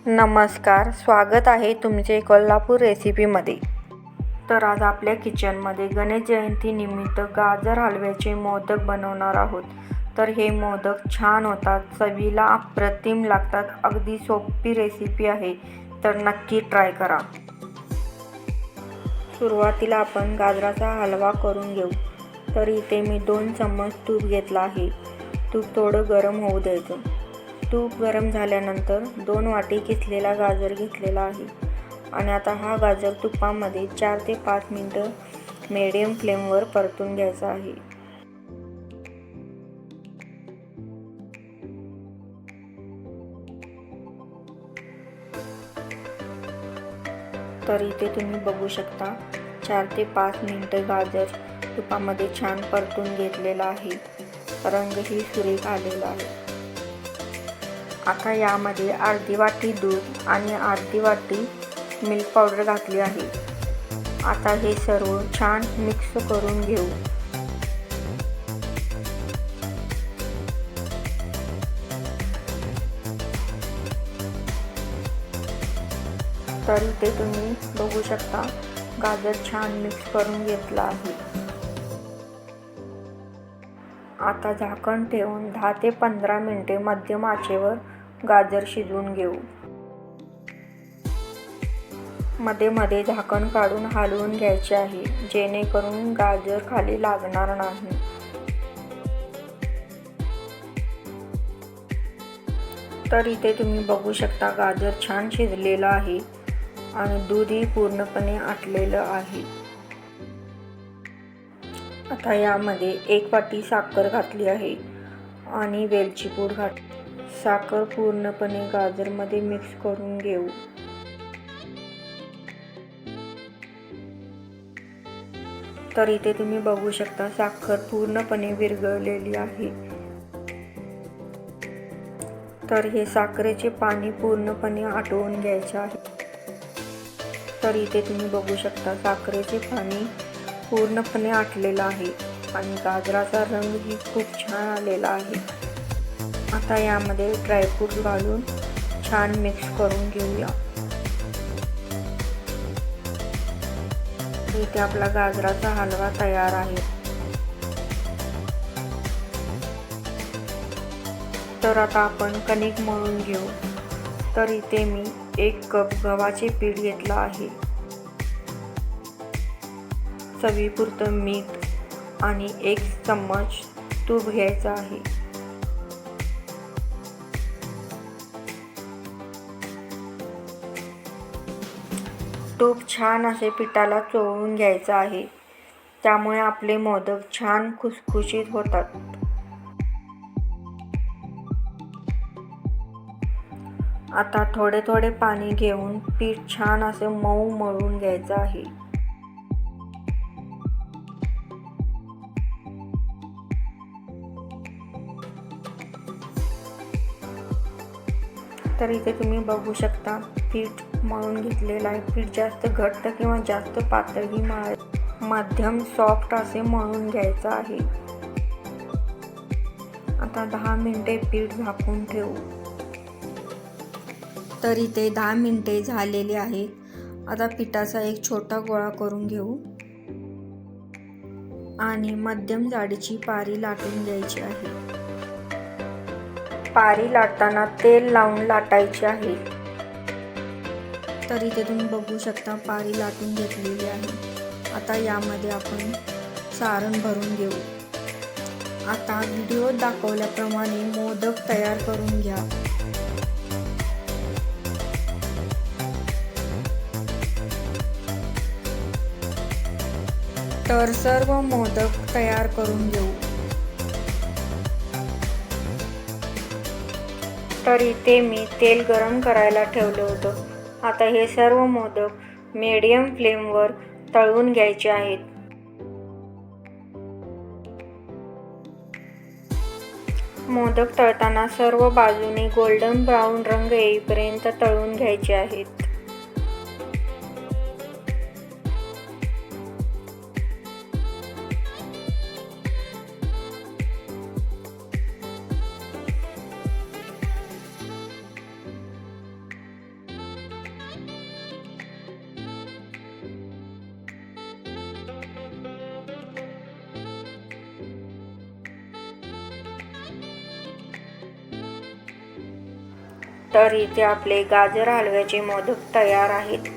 नमस्कार, स्वागत आहे तुमचे कोल्हापूर रेसिपीमध्ये. तर आज आपल्या किचनमध्ये गणेश जयंतीनिमित्त गाजर हलव्याचे मोदक बनवणार आहोत. तर हे मोदक छान होतात, चवीला अप्रतिम लागतात. अगदी सोपी रेसिपी आहे, तर नक्की ट्राय करा. सुरुवातीला आपण गाजराचा हलवा करून घेऊ. तर इथे मी 2 चम्मच तूप घेतला आहे. तूप थोडं गरम होऊ द्यायचं. तूप गरम झाल्यानंतर 2 वाटी किसलेला गाजर घेतलेला आहे आणि आता हा गाजर तुपामध्ये 4 ते 5 मिनिटं मीडियम फ्लेमवर परतून घ्यायचा आहे. तर इथे तुम्ही बघू शकता 4 ते 5 मिनिटं गाजर तुपामध्ये छान परतून घेतलेला आहे. रंगही सुरेख आलेला आहे. आता यामध्ये अर्धी वाटी दूध आणि अर्धी वाटी मिल्क पावडर घातली आहे. आता हे सर्व छान मिक्स करून घेऊ. तर इथे तुम्ही बघू शकता गाजर छान मिक्स करून घेतला आहे. आता झाकण ठेवून 10 ते 15 मिनिटे मध्यम आचेवर गाजर शिजवून घेऊ. मध्ये मध्ये झाकण काढून हलवून घ्यायचे आहे, जेणेकरून गाजर खाली लागणार नाही. तर इथे तुम्ही बघू शकता गाजर छान शिजलेलं आहे आणि दूधही पूर्णपणे आटलेलं आहे. आता यामध्ये 1 वाटी साखर घातली आहे आणि वेलची पूड घातली. साखर पूर्णपणे गाजरमध्ये मिक्स करून घेऊ. तर इथे तुम्ही बघू शकता साखर पूर्णपणे विरघळलेली आहे. तर हे साखरेचे पाणी पूर्णपणे आटवून घ्यायचे आहे. तर इथे तुम्ही बघू शकता साखरेचे पाणी पूर्णपणे आटलेलं आहे आणि गाजराचा रंगही खूप छान आलेला आहे. आता यामध्ये ड्रायफ्रूट घालून छान मिक्स करून घेऊया. इथे आपला गाजराचा हलवा तयार आहे. तर आता आपण कणिक मळून घेऊ. तर इथे मी 1 कप गव्हाचे पीठ घेतलं आहे. चवीपुरतं मीठ आणि 1 चम्मच तूप घ्यायचं आहे. तूप छान असे पिठाला चोळून घ्यायचं आहे, त्यामुळे आपले मोदक छान खुसखुशीत होतात. आता थोडे थोडे पाणी घेऊन पीठ छान असे मऊ मळून घ्यायचं आहे. तर इथे तुम्ही बघू शकता पीठ मळून घेतलेलं आहे. पीठ जास्त घट्ट किंवा जास्त पातळही मध्यम सॉफ्ट असे मळून घ्यायचं आहे. आता 10 मिनिटे पीठ झाकून ठेवू. तर इथे 10 मिनिटे झालेली आहेत. आता पिठाचा एक छोटा गोळा करून घेऊ आणि मध्यम जाडीची पारी लाटून घ्यायची आहे. पारी लाटताना तेल लावून लाटायची आहे. तर इथे तुम्ही बघू शकता पारी लाटून घेतलेली आहे. आता यामध्ये आपण सारण भरून घेऊ. आता व्हिडिओत दाखवल्याप्रमाणे मोदक तयार करून घ्या. तर सर्व मोदक तयार करून घेऊ. तर इथे मी तेल गरम करायला ठेवलं होतं. आता हे सर्व मोदक मीडियम फ्लेमवर तळून घ्यायचे आहेत. मोदक तळताना सर्व बाजूने गोल्डन ब्राऊन रंग येईपर्यंत तळून घ्यायचे आहेत. तर इथे आपले गाजर हलव्याचे मोदक तयार आहेत.